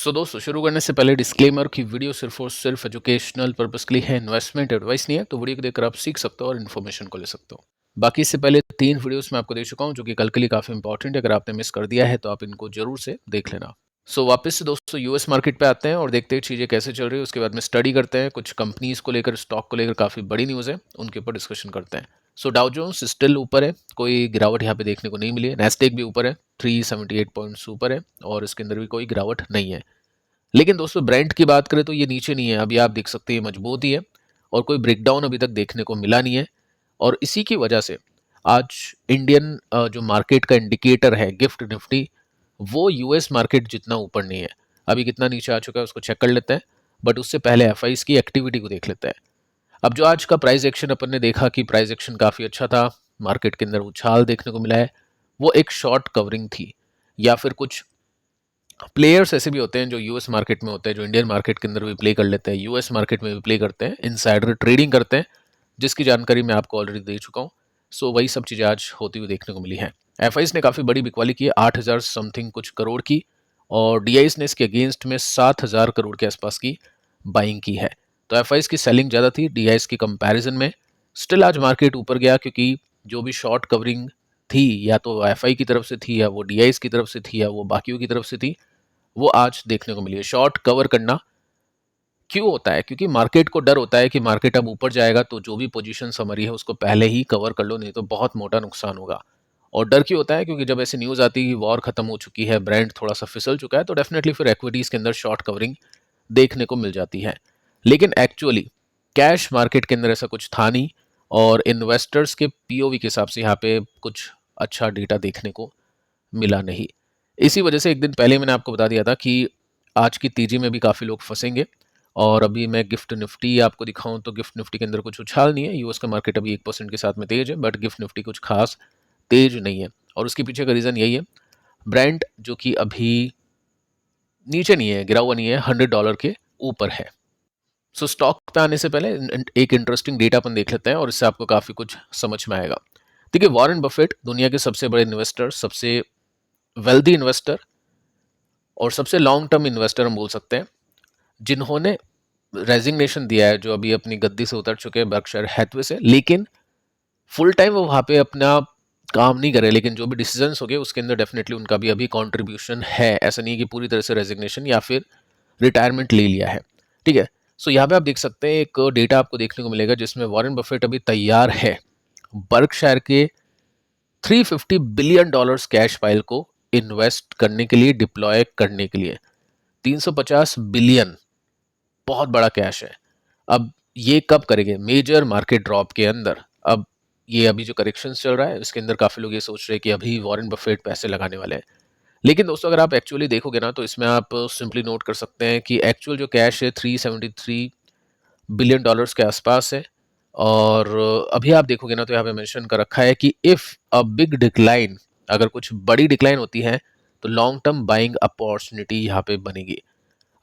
दोस्तों शुरू करने से पहले डिस्क्लेमर कि वीडियो सिर्फ और सिर्फ एजुकेशनल पर्पस के लिए है, इन्वेस्टमेंट एडवाइस नहीं है। तो वीडियो को देखकर आप सीख सकते हो और इन्फॉर्मेशन को ले सकते हो। बाकी इससे पहले 3 वीडियोस मैं आपको दे चुका हूं जो कि कल के लिए काफ़ी इंपॉर्टेंट है। अगर आपने मिस कर दिया है तो आप इनको जरूर से देख लेना। वापस से दोस्तों यूएस मार्केट पे आते हैं और देखते हैं चीज़ें कैसे चल रही है। उसके बाद में स्टडी करते हैं, कुछ कंपनीज को लेकर, स्टॉक को लेकर काफ़ी बड़ी न्यूज़ है, उनके ऊपर डिस्कशन करते हैं। डाउ जोन्स स्टिल ऊपर है, कोई गिरावट यहाँ पे देखने को नहीं मिली है। नैस्डैक भी ऊपर है, 378 पॉइंट्स ऊपर है और इसके अंदर भी कोई गिरावट नहीं है। लेकिन दोस्तों ब्रांड की बात करें तो ये नीचे नहीं है, अभी आप देख सकते हैं ये मजबूत ही है और कोई ब्रेकडाउन अभी तक देखने को मिला नहीं है। और इसी की वजह से आज इंडियन जो मार्केट का इंडिकेटर है गिफ्ट निफ्टी, वो यूएस मार्केट जितना ऊपर नहीं है। अभी कितना नीचे आ चुका है उसको चेक कर लेते हैं, बट उससे पहले एफआईज की एक्टिविटी को देख लेते हैं। अब जो आज का प्राइस एक्शन अपन ने देखा कि प्राइस एक्शन काफ़ी अच्छा था, मार्केट के अंदर उछाल देखने को मिला है, वो एक शॉर्ट कवरिंग थी या फिर कुछ प्लेयर्स ऐसे भी होते हैं जो यूएस मार्केट में होते हैं, जो इंडियन मार्केट के अंदर भी प्ले कर लेते हैं, यूएस मार्केट में भी प्ले करते हैं, इनसाइडर ट्रेडिंग करते हैं, जिसकी जानकारी मैं आपको ऑलरेडी दे चुका हूँ। वही सब चीज़ें आज होती हुई देखने को मिली हैं। एफआईज ने काफ़ी बड़ी बिकवाली की है, 8,000 समथिंग कुछ करोड़ की, और डीआईज ने इसके अगेंस्ट में 7,000 करोड़ के आसपास की बाइंग की है। तो एफआईज की सेलिंग ज़्यादा थी डीआईज की कंपैरिजन में। स्टिल आज मार्केट ऊपर गया क्योंकि जो भी शॉर्ट कवरिंग थी या तो एफआई की तरफ से थी या वो डीआईज की तरफ से थी या वो बाकियों की तरफ से थी, वो आज देखने को मिली है। शॉर्ट कवर करना क्यों होता है? क्योंकि मार्केट को डर होता है कि मार्केट अब ऊपर जाएगा तो जो भी पोजीशन समरी है उसको पहले ही कवर कर लो, नहीं तो बहुत मोटा नुकसान होगा। और डर क्यों होता है? क्योंकि जब ऐसी न्यूज़ आती है कि वॉर खत्म हो चुकी है, ब्रांड थोड़ा सा फिसल चुका है, तो डेफिनेटली फिर इक्विटीज़ के अंदर शॉर्ट कवरिंग देखने को मिल जाती है। लेकिन एक्चुअली कैश मार्केट के अंदर ऐसा कुछ था नहीं और इन्वेस्टर्स के पीओवी के हिसाब से यहाँ पे कुछ अच्छा डेटा देखने को मिला नहीं। इसी वजह से एक दिन पहले मैंने आपको बता दिया था कि आज की तेजी में भी काफ़ी लोग फंसेंगे। और अभी मैं गिफ्ट निफ्टी आपको दिखाऊं तो गिफ्ट निफ्टी के अंदर कुछ उछाल नहीं है। यूएस का मार्केट अभी 1% के साथ में तेज है, बट गिफ्ट निफ्टी कुछ खास तेज नहीं है। और उसके पीछे का रीज़न यही है, ब्रांड जो कि अभी नीचे नहीं है, गिरा हुआ नहीं है, $100 के ऊपर है। स्टॉक पे आने से पहले एक इंटरेस्टिंग डेटा अपन देख लेते हैं और इससे आपको काफ़ी कुछ समझ में आएगा। देखिए, वॉरेन बफेट दुनिया के सबसे बड़े इन्वेस्टर, सबसे वेल्दी इन्वेस्टर और सबसे लॉन्ग टर्म इन्वेस्टर हम बोल सकते हैं, जिन्होंने रेजिग्नेशन दिया है, जो अभी अपनी गद्दी से उतर चुके हैं बर्कशायर हैथवे से, लेकिन फुल टाइम वो वहाँ पे अपना काम नहीं करे, लेकिन जो भी डिसीजंस हो गए उसके अंदर डेफिनेटली उनका भी अभी कंट्रीब्यूशन है। ऐसा नहीं है कि पूरी तरह से रेजिग्नेशन या फिर रिटायरमेंट ले लिया है। ठीक है, यहाँ पे आप देख सकते हैं एक डेटा आपको देखने को मिलेगा जिसमें वॉरेन बफेट अभी तैयार है बर्कशायर के $350 बिलियन कैश फाइल को इन्वेस्ट करने के लिए, डिप्लॉय करने के लिए। 350 बिलियन बहुत बड़ा कैश है। अब ये कब करेंगे? मेजर मार्केट ड्रॉप के अंदर। अब ये अभी जो करेक्शन चल रहा है इसके अंदर काफ़ी लोग ये सोच रहे हैं कि अभी वॉरेन बफेट पैसे लगाने वाले हैं। लेकिन दोस्तों अगर आप एक्चुअली देखोगे ना तो इसमें आप सिंपली नोट कर सकते हैं कि एक्चुअल जो कैश है $373 बिलियन के आसपास है। और अभी आप देखोगे ना तो यहाँ पे मेंशन कर रखा है कि इफ़ अ बिग डिक्लाइन, अगर कुछ बड़ी डिक्लाइन होती है तो लॉन्ग टर्म बाइंग अपॉर्चुनिटी यहाँ पे बनेगी।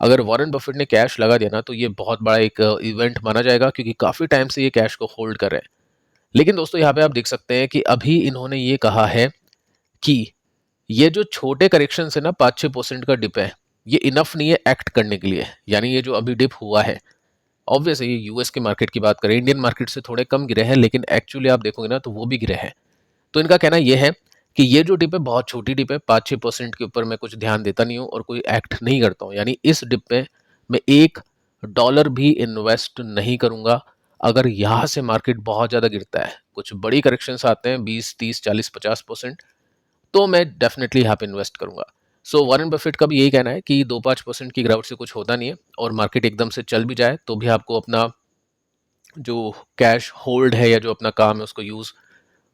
अगर वॉरेन बफेट ने कैश लगा दिया ना तो ये बहुत बड़ा एक इवेंट माना जाएगा, क्योंकि काफ़ी टाइम से ये कैश को होल्ड कर रहे हैं। लेकिन दोस्तों यहाँ पे आप देख सकते हैं कि अभी इन्होंने ये कहा है कि ये जो छोटे करेक्शन है ना, 5-6% का डिप है, ये इनफ नहीं है एक्ट करने के लिए। यानी ये जो अभी डिप हुआ है, ऑब्वियस ये यूएस के मार्केट की बात करें, इंडियन मार्केट से थोड़े कम गिरे हैं, लेकिन एक्चुअली आप देखोगे ना तो वो भी गिरे हैं। तो इनका कहना यह है कि ये जो डिप है बहुत छोटी डिप है, 5-6% के ऊपर मैं कुछ ध्यान देता नहीं हूँ और कोई एक्ट नहीं करता हूँ। यानी इस डिप पे मैं $1 भी इन्वेस्ट नहीं करूंगा। अगर यहाँ से मार्केट बहुत ज़्यादा गिरता है, कुछ बड़ी करेक्शंस आते हैं 20-30-40-50%, तो मैं डेफिनेटली यहाँ पे इन्वेस्ट करूंगा। वॉरेन बफेट का भी यही कहना है कि 2-5% की गिरावट से कुछ होता नहीं है, और मार्केट एकदम से चल भी जाए तो भी आपको अपना जो कैश होल्ड है या जो अपना काम है उसको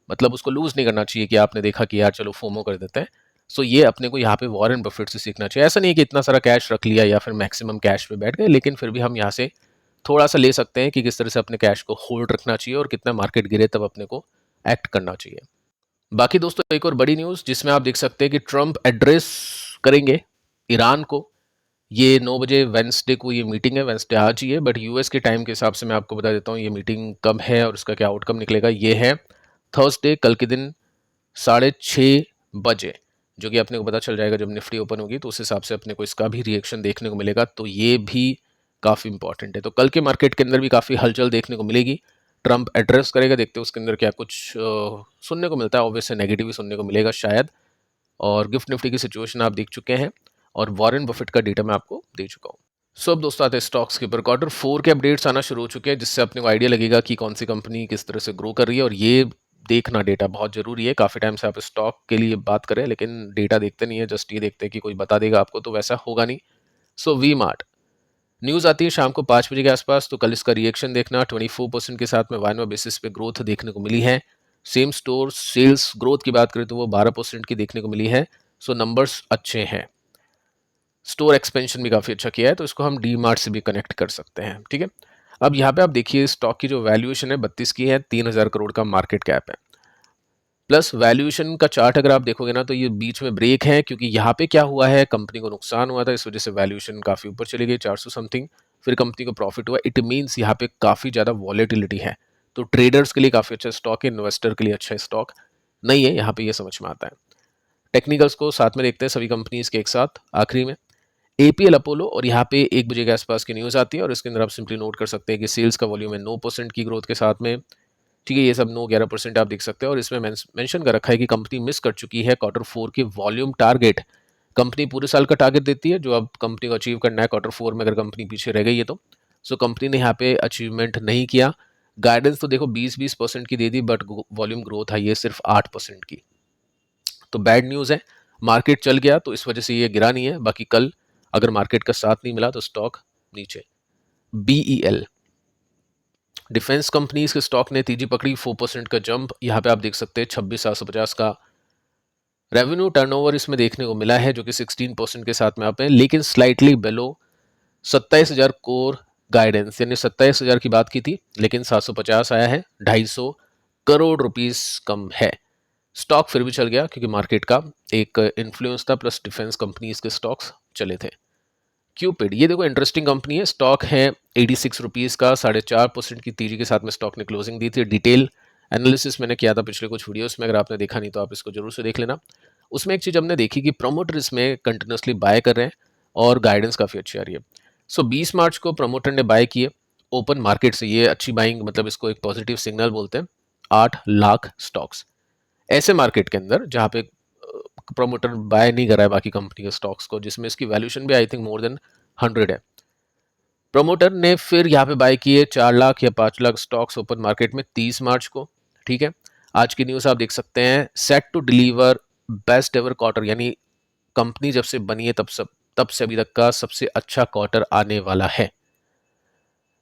मतलब उसको लूज नहीं करना चाहिए कि आपने देखा कि यार चलो फोमो कर देते हैं। ये अपने को यहाँ पे वॉरेन बफेट से सीखना चाहिए। ऐसा नहीं है कि इतना सारा कैश रख लिया या फिर मैक्सिमम कैश पे बैठ गए, लेकिन फिर भी हम यहाँ से थोड़ा सा ले सकते हैं कि किस तरह से अपने कैश को होल्ड रखना चाहिए और कितना मार्केट गिरे तब अपने को एक्ट करना चाहिए। बाकी दोस्तों एक और बड़ी न्यूज़ जिसमें आप देख सकते हैं कि ट्रंप एड्रेस करेंगे ईरान को। ये 9 बजे वेंसडे को ये मीटिंग है, वेंसडे आज ही है, बट यूएस के टाइम के हिसाब से मैं आपको बता देता हूँ ये मीटिंग कब है और इसका क्या आउटकम निकलेगा। ये है थर्सडे, कल के दिन 6:30 बजे जो कि अपने को पता चल जाएगा जब निफ्टी ओपन होगी, तो उस हिसाब से अपने को इसका भी रिएक्शन देखने को मिलेगा। तो ये भी काफ़ी इंपॉर्टेंट है। तो कल के मार्केट के अंदर भी काफ़ी हलचल देखने को मिलेगी। ट्रंप एड्रेस करेगा, देखते हैं उसके अंदर क्या कुछ सुनने को मिलता है। ऑब्वियसली नेगेटिव ही सुनने को मिलेगा शायद। और गिफ्ट निफ्टी की सिचुएशन आप देख चुके हैं और वॉरेन बफेट का डेटा मैं आपको दे चुका हूँ। सो अब दोस्तों आते हैं स्टॉक्स के ऊपर। Q4 के अपडेट्स आना शुरू हो चुके हैं, जिससे अपने को आइडिया लगेगा कि कौन सी कंपनी किस तरह से ग्रो कर रही है। और ये देखना डेटा बहुत ज़रूरी है। काफ़ी टाइम से आप स्टॉक के लिए बात करें, लेकिन डेटा देखते नहीं है, जस्ट ये देखते हैं कि कोई बता देगा आपको, तो वैसा होगा नहीं। सो वी मार्ट न्यूज़ आती है शाम को 5 बजे के आसपास, तो कल इसका रिएक्शन देखना। 24% के साथ में वाइनर बेसिस पे ग्रोथ देखने को मिली है। सेम स्टोर सेल्स ग्रोथ की बात करें तो वो 12% की देखने को मिली है। सो नंबर्स अच्छे हैं। स्टोर एक्सपेंशन भी काफ़ी अच्छा किया है, तो इसको हम डी मार्ट से भी कनेक्ट कर सकते हैं। ठीक है, अब यहाँ पे आप देखिए स्टॉक की जो वैल्यूएशन है 32 की है, 3000 करोड़ का मार्केट कैप है। प्लस वैल्यूएशन का चार्ट अगर आप देखोगे ना, तो ये बीच में ब्रेक है, क्योंकि यहाँ पे क्या हुआ है, कंपनी को नुकसान हुआ था, इस वजह से वैल्यूएशन काफ़ी ऊपर चली गई 400 समथिंग। फिर कंपनी को प्रॉफिट हुआ। इट मीन्स यहाँ पे काफ़ी ज़्यादा वॉलेटिलिटी है, तो ट्रेडर्स के लिए काफ़ी अच्छा स्टॉक है, इन्वेस्टर के लिए अच्छा स्टॉक नहीं है। यहाँ पे ये समझ में आता है। टेक्निकल्स को साथ में देखते हैं सभी कंपनीज के एक साथ। आखिरी में एपीएल अपोलो, और यहाँ पे 1 बजे के आसपास की न्यूज़ आती है, और इसके अंदर आप सिंपली नोट कर सकते हैं कि सेल्स का वॉल्यूम है 9% की ग्रोथ के साथ में। ठीक है, ये सब 9-11% आप देख सकते हैं। और इसमें मेंशन कर रखा है कि कंपनी मिस कर चुकी है Q4 की वॉल्यूम टारगेट। कंपनी पूरे साल का टारगेट देती है, जो अब कंपनी को अचीव करना है Q4 में, अगर कंपनी पीछे रह गई है तो। सो कंपनी ने यहाँ पे अचीवमेंट नहीं किया। गाइडेंस तो देखो 20% की दे दी, बट वॉल्यूम ग्रोथ है ये सिर्फ 8% की। तो बैड न्यूज़ है। मार्केट चल गया तो इस वजह से ये गिरा नहीं है, बाकी कल अगर मार्केट का साथ नहीं मिला तो स्टॉक नीचे। बीईएल डिफेंस कंपनीज के स्टॉक ने तेजी पकड़ी, 4% का जंप। यहाँ पे आप देख सकते हैं 26,750 का रेवेन्यू टर्नओवर इसमें देखने को मिला है, जो कि 16% के साथ में आप है, लेकिन स्लाइटली बिलो 27,000 कोर गाइडेंस, यानी 27,000 की बात की थी, लेकिन 750 आया है, 250 करोड़ रुपीस कम है। स्टॉक फिर भी चल गया क्योंकि मार्केट का एक इन्फ्लुएंस था, प्लस डिफेंस कंपनीज के स्टॉक्स चले थे। क्यूपिड, ये देखो इंटरेस्टिंग कंपनी है। स्टॉक है 86 रुपीज़ का, 4.5% की तेजी के साथ में स्टॉक ने क्लोजिंग दी थी। डिटेल एनालिसिस मैंने किया था पिछले कुछ वीडियोस में, अगर आपने देखा नहीं तो आप इसको जरूर से देख लेना। उसमें एक चीज़ हमने देखी कि प्रोमोटर इसमें कंटिन्यूसली बाय कर रहे हैं और गाइडेंस काफ़ी अच्छी आ रही है। सो 20 मार्च को प्रोमोटर ने बाय किए ओपन मार्केट से। ये अच्छी बाइंग, मतलब इसको एक पॉजिटिव सिग्नल बोलते हैं। 8 लाख स्टॉक्स ऐसे मार्केट के अंदर जहाँ पे प्रोमोटर बाय नहीं कर रहा है बाकी कंपनी के स्टॉक्स को, जिसमें इसकी वैल्यूएशन भी आई थिंक मोर देन 100 है। प्रोमोटर ने फिर यहाँ पे बाय किए 4 लाख या 5 लाख स्टॉक्स ओपन मार्केट में 30 मार्च को। ठीक है, आज की न्यूज़ आप देख सकते हैं, set to deliver best ever quarter, यानी कंपनी जब से बनी है तब से अभी तक का सबसे अच्छा क्वार्टर आने वाला है।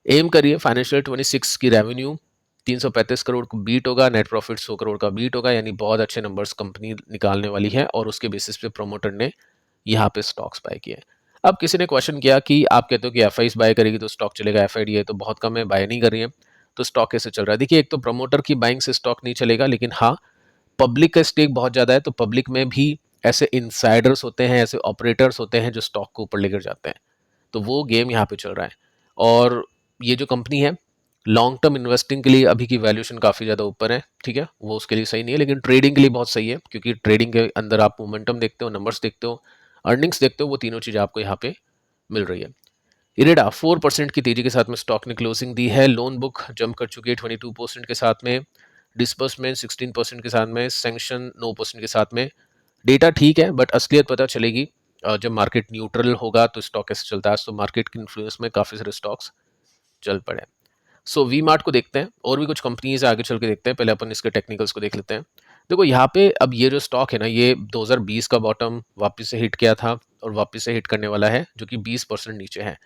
एम करिए फाइनेंशियल 26 की रेवेन्यू 335 करोड़ को बीट होगा, नेट प्रॉफिट 100 करोड़ का बीट होगा, यानी बहुत अच्छे नंबर्स कंपनी निकालने वाली है, और उसके बेसिस पे प्रोमोटर ने यहाँ पे स्टॉक्स बाय किए। अब किसी ने क्वेश्चन किया कि आप कहते हो कि एफ बाय करेगी तो स्टॉक चलेगा, एफ है तो बहुत कम है, बाय नहीं कर रही है, तो स्टॉक कैसे चल रहा है? देखिए, एक तो प्रमोटर की बाइंग से स्टॉक नहीं चलेगा, लेकिन हाँ, पब्लिक का स्टेक बहुत ज़्यादा है, तो पब्लिक में भी ऐसे इनसाइडर्स होते हैं, ऐसे ऑपरेटर्स होते हैं जो स्टॉक को ऊपर लेकर जाते हैं, तो वो गेम यहाँ पे चल रहा है। और ये जो कंपनी है लॉन्ग टर्म इन्वेस्टिंग के लिए अभी की वैल्यूएशन काफ़ी ज़्यादा ऊपर है। ठीक है, वो उसके लिए सही नहीं है, लेकिन ट्रेडिंग के लिए बहुत सही है, क्योंकि ट्रेडिंग के अंदर आप मोमेंटम देखते हो, नंबर्स देखते हो, अर्निंग्स देखते हो, वो तीनों चीज़ आपको यहाँ पे मिल रही है। इरेडा 4% की तेजी के साथ में स्टॉक ने क्लोजिंग दी है। लोन बुक जंप कर चुकी है 22% के साथ में, डिस्बर्समेंट 16% के साथ में, सैंक्शन 9% के साथ में। डेटा ठीक है, बट असलियत पता चलेगी जब मार्केट न्यूट्रल होगा तो स्टॉक कैसे चलता है। तो मार्केट के इन्फ्लुएंस में काफ़ी सारे स्टॉक्स चल पड़े। सो वी मार्ट को देखते हैं, और भी कुछ कंपनीज आगे चल के देखते हैं। पहले अपन इसके टेक्निकल्स को देख लेते हैं। देखो यहाँ पे अब ये जो स्टॉक है ना, ये 2020 का बॉटम वापस से हिट किया था और वापस से हिट करने वाला है, जो कि 20% नीचे है।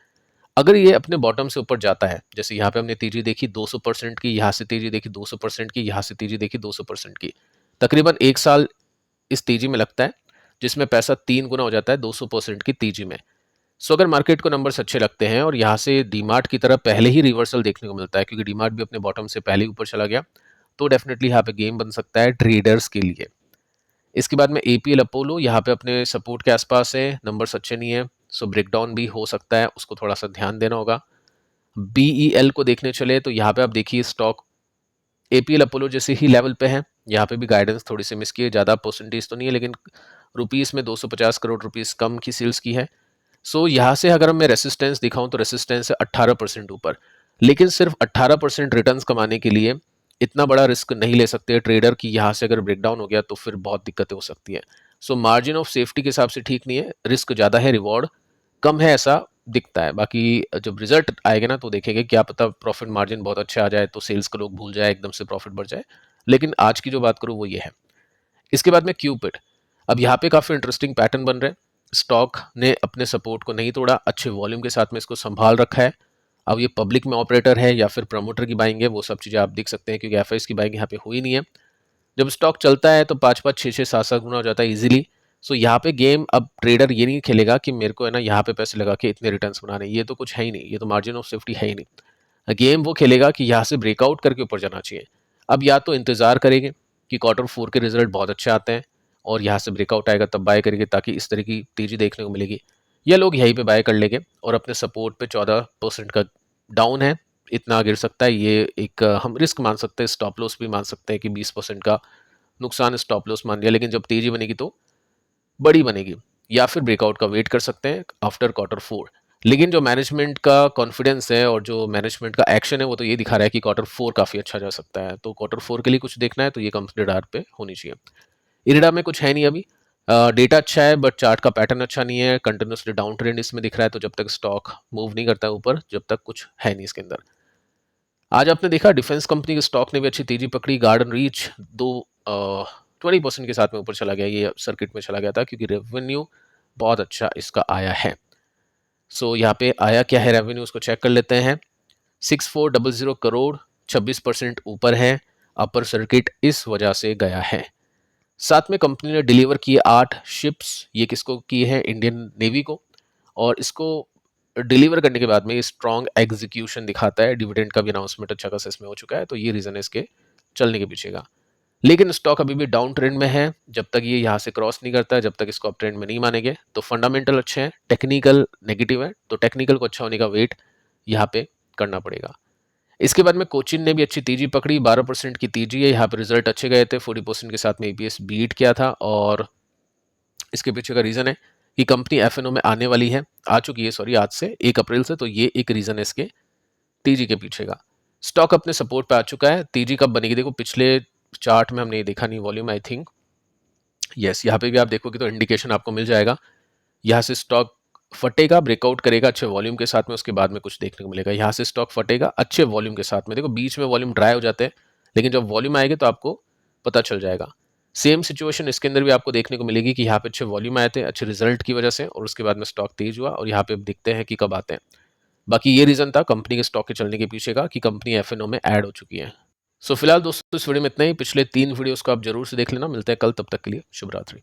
अगर ये अपने बॉटम से ऊपर जाता है, जैसे यहाँ पे हमने तेजी देखी 200% की, यहाँ से तेजी देखी 200% की, यहाँ से तेजी देखी 200% की, तकरीबन 1 साल इस तेजी में लगता है, जिसमें पैसा 3 गुना हो जाता है 200% की तेजी में। सो अगर मार्केट को नंबर्स अच्छे लगते हैं और यहाँ से डीमार्ट की तरह पहले ही रिवर्सल देखने को मिलता है, क्योंकि डीमार्ट भी अपने बॉटम से पहले ही ऊपर चला गया, तो डेफिनेटली यहाँ पे गेम बन सकता है ट्रेडर्स के लिए। इसके बाद में एपीएल अपोलो यहाँ पे अपने सपोर्ट के आसपास है, नंबर्स अच्छे नहीं है, सो ब्रेकडाउन भी हो सकता है, उसको थोड़ा सा ध्यान देना होगा। बीईएल को देखने चले तो यहाँ पे आप देखिए स्टॉक एपीएल अपोलो जैसे ही लेवल पे है, यहाँ पे भी गाइडेंस थोड़ी सी मिस की है, ज़्यादा परसेंटेज तो नहीं है, लेकिन रुपीज़ में 250 करोड़ रुपीज़ कम की सेल्स की है। सो यहाँ से अगर मैं रेसिस्टेंस दिखाऊं तो रेसिस्टेंस है 18% ऊपर, लेकिन सिर्फ 18% रिटर्न्स कमाने के लिए इतना बड़ा रिस्क नहीं ले सकते ट्रेडर की यहाँ से अगर ब्रेकडाउन हो गया तो फिर बहुत दिक्कतें हो सकती है। सो मार्जिन ऑफ सेफ्टी के हिसाब से ठीक नहीं है, रिस्क ज़्यादा है, रिवॉर्ड कम है ऐसा दिखता है। बाकी जब रिजल्ट आएगा ना तो देखेंगे, क्या पता प्रॉफिट मार्जिन बहुत अच्छे आ जाए तो सेल्स को लोग भूल जाए, एकदम से प्रॉफिट बढ़ जाए। लेकिन आज की जो बात करूँ वो ये है। इसके बाद में क्यूपिड, अब यहाँ पे काफ़ी इंटरेस्टिंग पैटर्न बन रहे हैं। स्टॉक ने अपने सपोर्ट को नहीं तोड़ा, अच्छे वॉल्यूम के साथ में इसको संभाल रखा है। अब ये पब्लिक में ऑपरेटर है या फिर प्रमोटर की बाइंग है, वो सब चीज़ें आप देख सकते हैं, क्योंकि एफ की बाइंग यहाँ पे हुई नहीं है। जब स्टॉक चलता है तो 5-5, 6-6, 7-7 गुना हो जाता है इजीली। सो यहाँ पे गेम अब ट्रेडर ये नहीं खेलेगा कि मेरे को है ना यहाँ पे पैसे लगा के इतने रिटर्न्स बनाने, ये तो कुछ है ही नहीं, ये तो मार्जिन ऑफ सेफ्टी है ही नहीं। गेम वो खेलेगा कि यहाँ से ब्रेकआउट करके ऊपर जाना चाहिए। अब या तो इंतजार करेंगे कि Q4 के रिजल्ट बहुत अच्छे आते हैं और यहाँ से ब्रेकआउट आएगा तब बाय करेंगे ताकि इस तरह की तेजी देखने को मिलेगी, या लोग यहीं पे बाय कर लेंगे और अपने सपोर्ट पे 14% का डाउन है, इतना गिर सकता है, ये एक हम रिस्क मान सकते हैं। स्टॉप लॉस भी मान सकते हैं कि 20% का नुकसान स्टॉप लॉस मान लिया, लेकिन जब तेजी बनेगी तो बड़ी बनेगी, या फिर ब्रेकआउट का वेट कर सकते हैं आफ्टर Q4। लेकिन जो मैनेजमेंट का कॉन्फिडेंस है और जो मैनेजमेंट का एक्शन है वो तो ये दिखा रहा है कि Q4 काफ़ी अच्छा जा सकता है। तो Q4 के लिए कुछ देखना है तो ये कंपनी रडार पे होनी चाहिए। इरिडा में कुछ है नहीं अभी, डेटा अच्छा है बट चार्ट का पैटर्न अच्छा नहीं है, कंटिन्यूसली डाउन ट्रेंड इसमें दिख रहा है। तो जब तक स्टॉक मूव नहीं करता है ऊपर, जब तक कुछ है नहीं इसके अंदर। आज आपने देखा डिफेंस कंपनी के स्टॉक ने भी अच्छी तेजी पकड़ी। गार्डन रीच 20% के साथ में ऊपर चला गया, ये सर्किट में चला गया था क्योंकि रेवेन्यू बहुत अच्छा इसका आया है। सो यहाँ पे आया क्या है रेवेन्यू, उसको चेक कर लेते हैं। 6400 करोड़, 26% ऊपर है। अपर सर्किट इस वजह से गया है। साथ में कंपनी ने डिलीवर किए 8 शिप्स, ये किसको किए हैं, इंडियन नेवी को। और इसको डिलीवर करने के बाद में ये स्ट्रॉन्ग एग्जीक्यूशन दिखाता है। डिविडेंड का भी अनाउंसमेंट अच्छा खासा इसमें हो चुका है, तो ये रीजन है इसके चलने के पीछे का। लेकिन स्टॉक अभी भी डाउन ट्रेंड में है, जब तक ये यहाँ से क्रॉस नहीं करता है, जब तक इसको अप ट्रेंड में नहीं मानेंगे। तो फंडामेंटल अच्छे हैं, टेक्निकल नेगेटिव है, तो टेक्निकल को अच्छा होने का वेट यहाँ पे करना पड़ेगा। इसके बाद में कोचिन ने भी अच्छी तेजी पकड़ी, 12% की तेजी है। यहाँ पे रिजल्ट अच्छे गए थे, 40% के साथ में ईपीएस बीट किया था। और इसके पीछे का रीजन है कि कंपनी एफएनओ में आने वाली है, आ चुकी है सॉरी, आज से 1 अप्रैल से। तो ये एक रीजन है इसके तेजी के पीछे का। स्टॉक अपने सपोर्ट पे आ चुका है। तेजी कब बनेगी, देखो पिछले चार्ट में हमने देखा नहीं वॉल्यूम, आई थिंक यस, यहाँ पे भी आप देखोगे तो इंडिकेशन आपको मिल जाएगा। यहाँ से स्टॉक फटेगा, ब्रेकआउट करेगा अच्छे वॉल्यूम के साथ में, उसके बाद में कुछ देखने को मिलेगा। यहाँ से स्टॉक फटेगा अच्छे वॉल्यूम के साथ में, देखो बीच में वॉल्यूम ड्राई हो जाते हैं, लेकिन जब वॉल्यूम आएगा तो आपको पता चल जाएगा। सेम सिचुएशन इसके अंदर भी आपको देखने को मिलेगी कि यहाँ पे अच्छे वॉल्यूम आए थे अच्छे रिजल्ट की वजह से, और उसके बाद में स्टॉक तेज हुआ और यहाँ पे दिखते हैं कि कब आते हैं। बाकी ये रीजन था कंपनी के स्टॉक के चलने के पीछे का कि कंपनी एफएनओ में ऐड हो चुकी है। सो फिलहाल दोस्तों इस वीडियो में इतना ही। पिछले 3 वीडियोस को आप जरूर से देख लेना। मिलते हैं कल, तब तक के लिए शुभ रात्रि।